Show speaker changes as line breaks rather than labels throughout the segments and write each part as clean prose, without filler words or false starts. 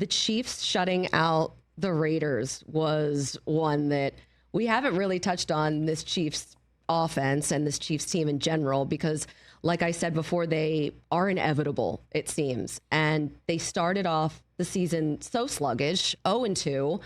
the Chiefs shutting out the Raiders was one that we haven't really touched on, this Chiefs offense and this Chiefs team in general, because like I said before, they are inevitable, it seems. And they started off the season so sluggish, 0-2.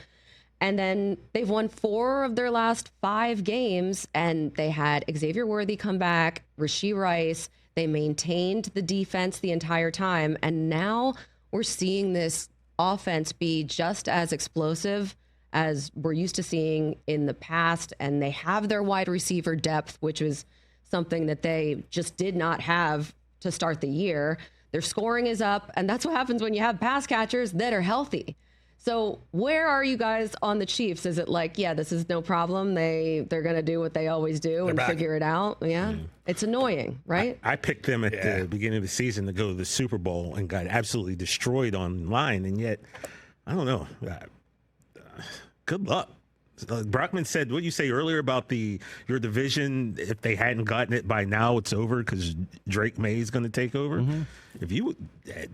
And then they've won 4 of their last 5 games, and they had Xavier Worthy come back, Rashee Rice. They maintained the defense the entire time. And now we're seeing this offense be just as explosive as we're used to seeing in the past. And they have their wide receiver depth, which was something that they just did not have to start the year. Their scoring is up, and that's what happens when you have pass catchers that are healthy. So where are you guys on the Chiefs? Is it like, yeah, this is no problem, they're going to do what they always do and figure it out? Yeah. It's annoying, right?
I picked them at the beginning of the season to go to the Super Bowl and got absolutely destroyed online, and yet, I don't know. Good luck. Brockman said, what you say earlier about your division, if they hadn't gotten it by now, it's over because Drake May is going to take over. Mm-hmm. If you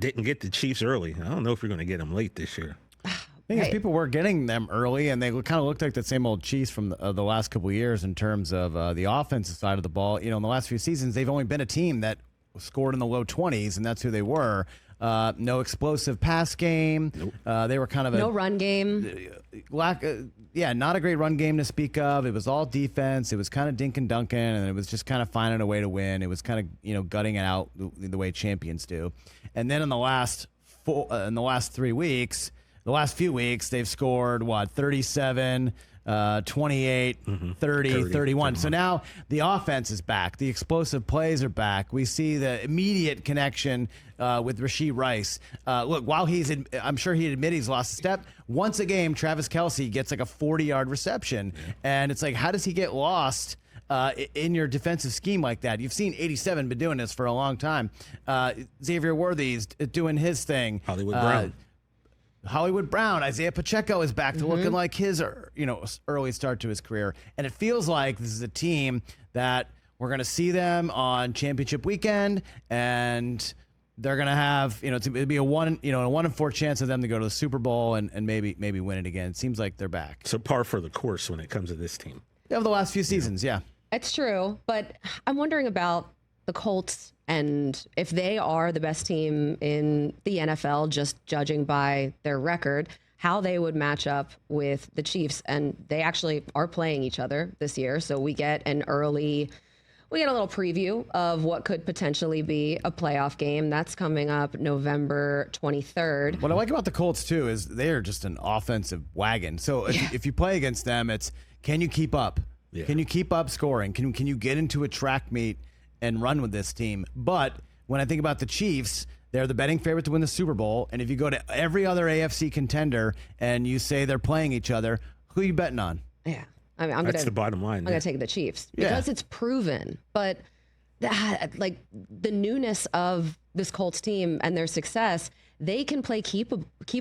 didn't get the Chiefs early, I don't know if you're going to get them late this year.
I think people were getting them early, and they kind of looked like the same old Chiefs from the last couple of years in terms of the offensive side of the ball. You know, in the last few seasons, they've only been a team that scored in the low 20s, and that's who they were. No explosive pass game. Nope. They were kind of
no run game.
Not a great run game to speak of. It was all defense. It was kind of dink and dunking, and it was just kind of finding a way to win. It was kind of gutting it out the way champions do. And then in the last 3 weeks. The last few weeks, they've scored, 37, 28, 30, 31. So now the offense is back. The explosive plays are back. We see the immediate connection with Rashee Rice. Look, while I'm sure he'd admit he's lost a step, once a game, Travis Kelce gets like a 40-yard reception. Yeah. And it's like, how does he get lost in your defensive scheme like that? You've seen 87 been doing this for a long time. Xavier Worthy's doing his thing. Hollywood Brown, Isaiah Pacheco is back to looking like his early start to his career. And it feels like this is a team that we're going to see them on championship weekend, and they're going to have, it'd be a 1 in 4 chance of them to go to the Super Bowl and maybe win it again. It seems like they're back.
So par for the course when it comes to this team.
Over the last few seasons, yeah.
It's true, but I'm wondering about the Colts and if they are the best team in the NFL, just judging by their record, how they would match up with the Chiefs. And they actually are playing each other this year. So we get a little preview of what could potentially be a playoff game. That's coming up November 23rd.
What I like about the Colts, too, is they are just an offensive wagon. So if you play against them, it's, can you keep up? Yeah. Can you keep up scoring? Can you get into a track meet and run with this team? But when I think about the Chiefs, they're the betting favorite to win the Super Bowl. And if you go to every other AFC contender and you say they're playing each other, who are you betting on?
Yeah.
That's the bottom line.
I'm going to take the Chiefs because it's proven. But the newness of this Colts team and their success, they can play keep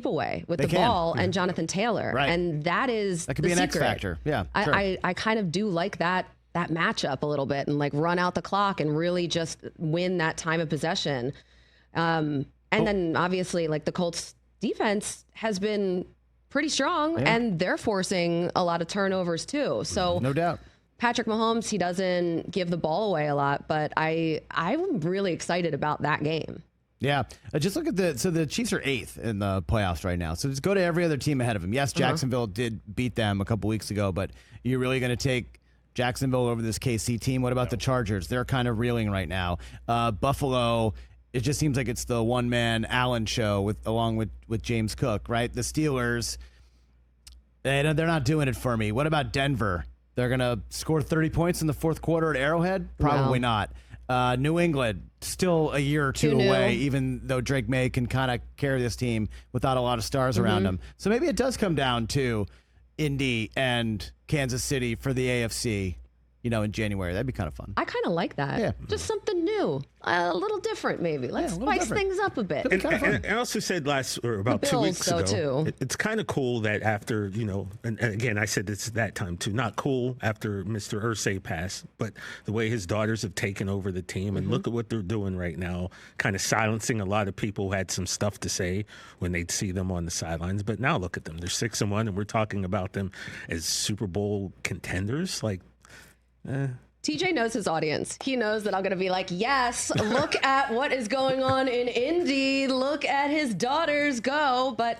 away with the ball and Jonathan Taylor.
Right.
And that
could be an X factor. Yeah. Sure.
I kind of do like that matchup a little bit and run out the clock and really just win that time of possession. Then obviously the Colts defense has been pretty strong and they're forcing a lot of turnovers too. So
no doubt.
Patrick Mahomes, he doesn't give the ball away a lot, but I'm really excited about that game.
Yeah. Just look at the Chiefs are 8th in the playoffs right now. So just go to every other team ahead of them. Yes, Jacksonville did beat them a couple weeks ago, but you're really going to take Jacksonville over this KC team? What about the Chargers? They're kind of reeling right now. Buffalo, it just seems like it's the one-man Allen show along with James Cook, right? The Steelers, they're not doing it for me. What about Denver? They're going to score 30 points in the fourth quarter at Arrowhead? Probably not. New England, still a year or two away, even though Drake May can kind of carry this team without a lot of stars around him. So maybe it does come down to Indy and Kansas City for the AFC. in January. That'd be kind of fun.
I kind of like that.
Yeah.
Just something new, a little different maybe. Let's spice things up a bit.
And I also said about 2 weeks ago,
too.
It's kind of cool that after, and again, I said this that time too, not cool after Mr. Irsay passed, but the way his daughters have taken over the team and look at what they're doing right now, kind of silencing a lot of people who had some stuff to say when they'd see them on the sidelines. But now look at them. They're 6-1, and we're talking about them as Super Bowl contenders.
TJ knows his audience. He knows that I'm going to be like, yes, look at what is going on in Indy. Look at his daughters go. But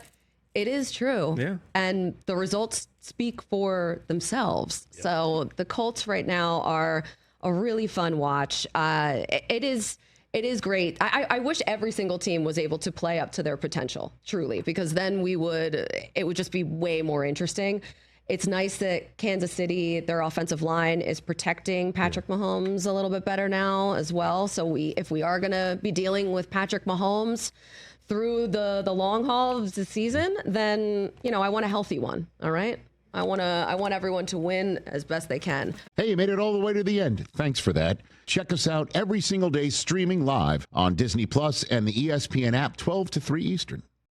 it is true.
Yeah. And
the results speak for themselves. Yep. So the Colts right now are a really fun watch. It is great. I wish every single team was able to play up to their potential, truly, because then it would just be way more interesting. It's nice that Kansas City, their offensive line, is protecting Patrick Mahomes a little bit better now as well. So if we are going to be dealing with Patrick Mahomes through the long haul of the season, then, I want a healthy one. All right. I want everyone to win as best they can.
Hey, you made it all the way to the end. Thanks for that. Check us out every single day streaming live on Disney Plus and the ESPN app 12 to 3 Eastern.